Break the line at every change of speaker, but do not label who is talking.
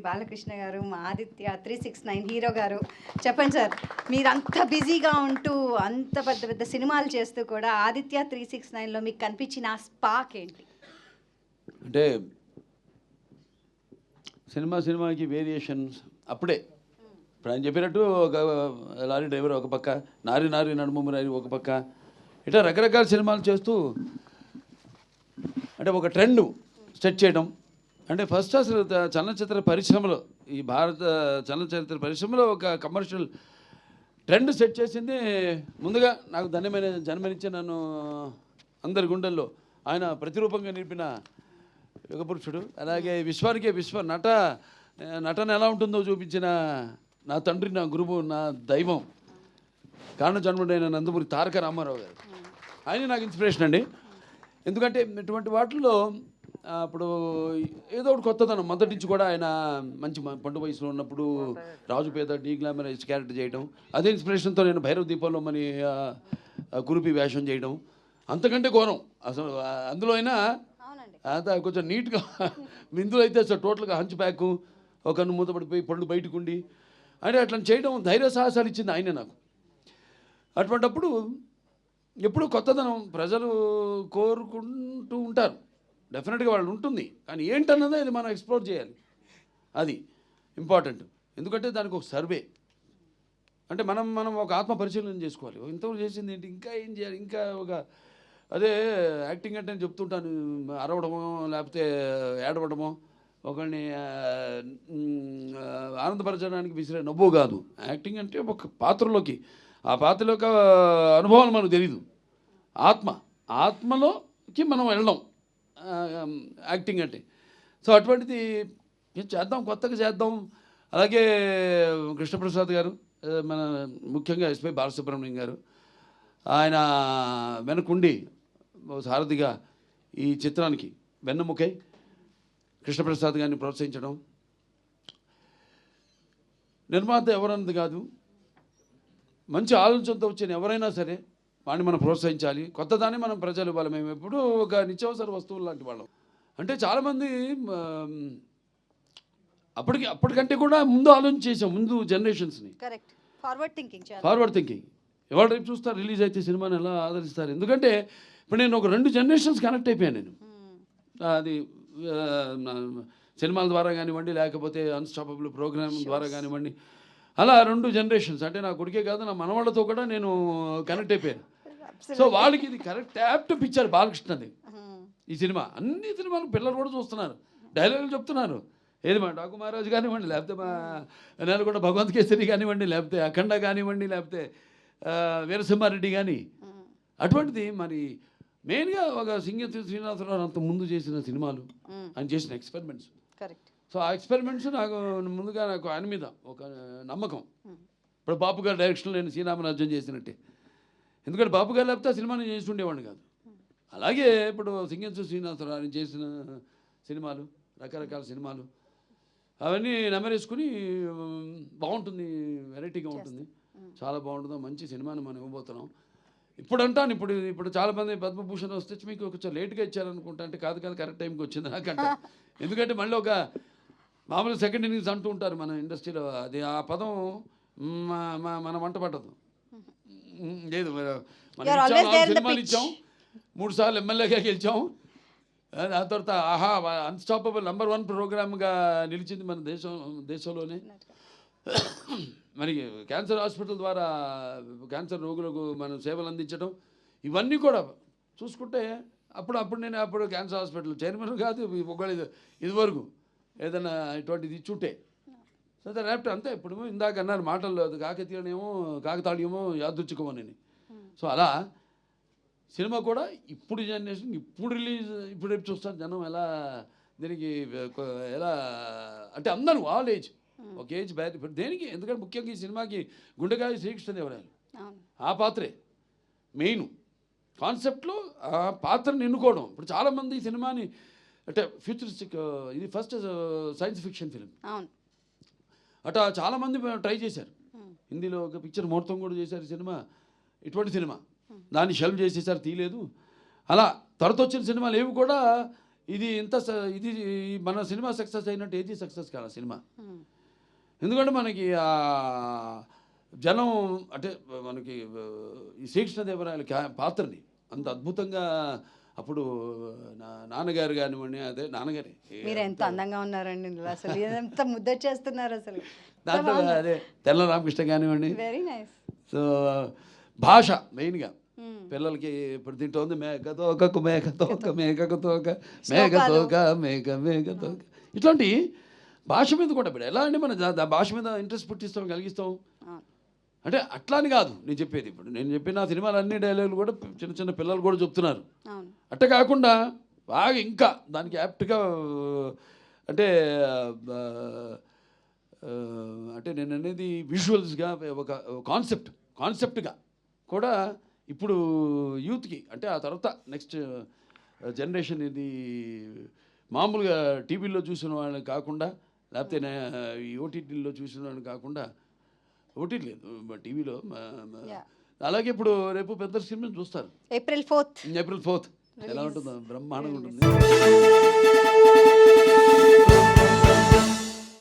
బాలకృష్ణ గారు, మా ఆదిత్య 369 హీరో గారు. చెప్పండి సార్, మీరంత బిజీగా ఉంటూ అంత పెద్ద పెద్ద సినిమాలు చేస్తూ కూడా ఆదిత్య 369లో మీకు కనిపించిన ఆ స్పార్క్ ఏంటి?
అంటే సినిమాకి వేరియేషన్స్ అప్పుడే ఇప్పుడు ఆయన చెప్పినట్టు ఒక లారీ డ్రైవర్ ఒక పక్క, నారి నడుము నారి ఒక పక్క, ఇట్లా రకరకాల సినిమాలు చేస్తూ అంటే ఒక ట్రెండ్ సెట్ చేయడం. అంటే ఫస్ట్ అసలు చలనచిత్ర పరిశ్రమలో, ఈ భారత చలనచిత్ర పరిశ్రమలో ఒక కమర్షియల్ ట్రెండ్ సెట్ చేసింది ముందుగా నాకు ధన్యమైన జన్మనిచ్చి నన్ను అందరి గుండెల్లో ఆయన ప్రతిరూపంగా నిలిపిన యుగపురుషుడు. అలాగే విశ్వానికే నటన ఎలా ఉంటుందో చూపించిన నా తండ్రి, నా గురువు, నా దైవం, కారణ జన్ముడైన నందమూరి తారక రామారావు గారు. ఆయన నాకు ఇన్స్పిరేషన్ అండి. ఎందుకంటే ఇటువంటి వాటిల్లో అప్పుడు ఏదో ఒకటి కొత్తదనం మొదటి నుంచి కూడా ఆయన మంచి పండు వయసులో ఉన్నప్పుడు రాజు పేద డీ గ్లామరైజ్ క్యారెక్టర్ చేయడం, అదే ఇన్స్పిరేషన్తో నేను భైరవ దీపంలో మని కురుపి వేషం చేయడం, అంతకంటే ఘోరం అసలు. అందులో అయినా అంతా కొంచెం నీట్గా, ఇందులో అయితే అసలు టోటల్గా హంచ్ ప్యాక్, ఒక కన్ను మూతపడిపోయి పళ్ళు బయటకు ఉండి అంటే అట్లా చేయడం ధైర్య సాహసాలు ఇచ్చింది ఆయనే నాకు. అటువంటిప్పుడు ఎప్పుడు కొత్తదనం ప్రజలు కోరుకుంటూ ఉంటారు, డెఫినెట్గా వాళ్ళు ఉంటుంది, కానీ ఏంటన్నదే అది మనం ఎక్స్ప్లోర్ చేయాలి, అది ఇంపార్టెంట్. ఎందుకంటే దానికి ఒక సర్వే అంటే మనం ఒక ఆత్మ పరిశీలన చేసుకోవాలి. ఇంతవరకు చేసింది ఏంటి, ఇంకా ఏం చేయాలి, ఇంకా ఒక అదే యాక్టింగ్ అంటే నేను చెప్తుంటాను, అరవడమో లేకపోతే ఏడవడమో, ఒకరిని ఆనందపరచడానికి విసిరే నవ్వు కాదు. యాక్టింగ్ అంటే ఒక పాత్రలోకి, ఆ పాత్రలోకి అనుభవాలు మనకు తెలీదు, ఆత్మలోకి మనం వెళ్ళడం యాక్టింగ్ అంటే. సో అటువంటిది చేద్దాం, కొత్తగా చేద్దాం. అలాగే కృష్ణప్రసాద్ గారు, మన ముఖ్యంగా ఎస్పి బాలసుబ్రహ్మణ్యం గారు, ఆయన వెనకుండి సారథిగా ఈ చిత్రానికి వెన్నెముకై కృష్ణప్రసాద్ గారిని ప్రోత్సహించడం. నిర్మాత ఎవరన్నది కాదు, మంచి ఆలోచనతో వచ్చిన ఎవరైనా సరే వాడిని మనం ప్రోత్సహించాలి, కొత్తదాన్ని మనం ప్రజలు ఇవ్వాలి. మేము ఎప్పుడూ ఒక నిత్యావసర వస్తువులు లాంటి వాళ్ళం. అంటే చాలామంది అప్పటికంటే కూడా ముందు ఆలోచన చేసాం, ముందు జనరేషన్స్ని. Forward thinking. ఎవరు రేపు చూస్తారు, రిలీజ్ అయితే సినిమాని ఎలా ఆదరిస్తారు. ఎందుకంటే ఇప్పుడు నేను ఒక 2 జనరేషన్స్ కనెక్ట్ అయిపోయాను నేను. అది సినిమాల ద్వారా కానివ్వండి, లేకపోతే అన్స్టాపబుల్ ప్రోగ్రామ్ ద్వారా కానివ్వండి, అలా 2 జనరేషన్స్. అంటే నా కొడుకే కాదు, నా మనవాళ్ళతో కూడా నేను కనెక్ట్ అయిపోయాను. సో వాళ్ళకి ఇది కరెక్ట్ యాప్ట్ పిక్చర్ బాలకృష్ణది ఈ సినిమా. అన్ని సినిమాలు పిల్లలు కూడా చూస్తున్నారు, డైలాగులు చెప్తున్నారు. ఏది మా డాకు మహారాజు కానివ్వండి, లేకపోతే మా నేలకొండ భగవంత్ కేసరి కానివ్వండి, లేకపోతే అఖండ కానివ్వండి, లేకపోతే వీరసింహారెడ్డి కానీ. అటువంటిది మరి మెయిన్గా ఒక సింగతి శ్రీనివాసరావు అంత ముందు చేసిన సినిమాలు, ఆయన చేసిన ఎక్స్పెరిమెంట్స్. సో ఆ ఎక్స్పెరిమెంట్స్ నాకు ముందుగా ఆయన మీద ఒక నమ్మకం. ఇప్పుడు బాపు గారి డైరెక్షన్లో నేను శ్రీరామరాజ్యం చేసినట్టే. ఎందుకంటే బాపు గారు లేకపోతే ఆ సినిమాని చేసి ఉండేవాడిని కాదు. అలాగే ఇప్పుడు సింగతి శ్రీనివాసరావు ఆయన చేసిన సినిమాలు, రకరకాల సినిమాలు, అవన్నీ నెమరేసుకుని బాగుంటుంది, వెరైటీగా ఉంటుంది, చాలా బాగుంటుందో మంచి సినిమాని మనం ఇవ్వబోతున్నాం. ఇప్పుడు అంటాను, ఇప్పుడు చాలామంది పద్మభూషణ్ వస్తే మీకు కొంచెం లేట్గా ఇచ్చారనుకుంటా. అంటే కాదు కరెక్ట్ టైంకి వచ్చింది నాకంట. ఎందుకంటే మళ్ళీ ఒక మామూలు సెకండ్ ఇన్నింగ్స్ అంటూ ఉంటారు మన ఇండస్ట్రీలో, అది ఆ పదం మన వంట పట్టదు. లేదు, సినిమాలు ఇచ్చాం, 3 సార్లు ఎమ్మెల్యేగా గెలిచాం, ఆ తర్వాత ఆహా అన్స్టాపబుల్ నంబర్ 1 ప్రోగ్రామ్గా నిలిచింది మన దేశంలోనే. మరి క్యాన్సర్ హాస్పిటల్ ద్వారా క్యాన్సర్ రోగులకు మనం సేవలు అందించడం, ఇవన్నీ కూడా చూసుకుంటే అప్పుడు నేను క్యాన్సర్ హాస్పిటల్ చైర్మన్ కాదు, ఒకళ్ళు ఇదివరకు ఏదైనా ఇటువంటిది ఇచ్చుంటే సో రేపు అంతే. ఇప్పుడు ఇందాక అన్నారు మాటల్లో, అది కాకతాళీయమో యాదృచ్ఛికమో అని. సో అలా సినిమా కూడా ఇప్పుడు జనరేషన్, ఇప్పుడు రేపు చూస్తారు జనం ఎలా దీనికి ఎలా అంటే అందరూ ఆల్ ఏజ్, ఒక ఏజ్ బ్యాడ్ ఇప్పుడు దేనికి. ఎందుకంటే ముఖ్యంగా ఈ సినిమాకి గుండెకాయ శ్రీకృష్ణదేవరాయలు ఆ పాత్రే మెయిన్ కాన్సెప్ట్లో, ఆ పాత్రను ఎన్నుకోవడం. ఇప్పుడు చాలామంది ఈ సినిమాని అంటే ఫ్యూచరిస్టిక్, ఇది ఫస్ట్ సైన్స్ ఫిక్షన్ ఫిలిం అట్లా చాలామంది ట్రై చేశారు. హిందీలో ఒక పిక్చర్ ముహూర్తం కూడా చేశారు సినిమా, ఇటువంటి సినిమా, దాన్ని షెల్ఫ్ చేసేసారు, తీయలేదు. అలా త్వరతో వచ్చిన సినిమాలు ఏవి కూడా ఇది ఇది మన సినిమా సక్సెస్ అయినట్టు ఏది సక్సెస్ కాదు సినిమా. ఎందుకంటే మనకి జనం అంటే మనకి ఈ శ్రీకృష్ణదేవరాయల పాత్రని అంత అద్భుతంగా అప్పుడు నాన్నగారు కానివ్వండి, అదే నాన్నగారి
మీరు ఎంత అందంగా ఉన్నారండి అసలు, ఎంత ముద్దొచ్చేస్తున్నారు అసలు.
దాంట్లో అదే తెల్ల రామకృష్ణ కానివ్వండి.
Very nice.
సో భాష మెయిన్గా పిల్లలకి ఇప్పుడు తింటోంది మేకతోక మేకతోక మేకతోక మేకతోక మేకతోక ఇట్లాంటి భాష మీద కూడా ఇప్పుడు ఎలా అండి మన భాష మీద ఇంట్రెస్ట్ పుట్టిస్తాం కలిగిస్తాం అంటే అట్లా అని కాదు నేను చెప్పేది. ఇప్పుడు నేను చెప్పిన సినిమాలు అన్ని డైలాగులు కూడా చిన్న చిన్న పిల్లలు కూడా చెప్తున్నారు. అట్ట కాకుండా బాగా ఇంకా దానికి యాప్ట్గా అంటే అంటే నేను అనేది విజువల్స్గా ఒక కాన్సెప్ట్గా కూడా ఇప్పుడు యూత్కి అంటే ఆ తర్వాత నెక్స్ట్ జనరేషన్ ఇది మామూలుగా టీవీలో చూసిన వాళ్ళని కాకుండా లేకపోతే ఈ ఓటీటీలో చూసిన వాళ్ళని కాకుండా ఓటీటీ లేదు టీవీలో అలాగే ఇప్పుడు రేపు పెద్ద సినిమా చూస్తారు
April 4th
ఎలా ఉంటుందో బ్రహ్మాండంగా ఉంటుంది.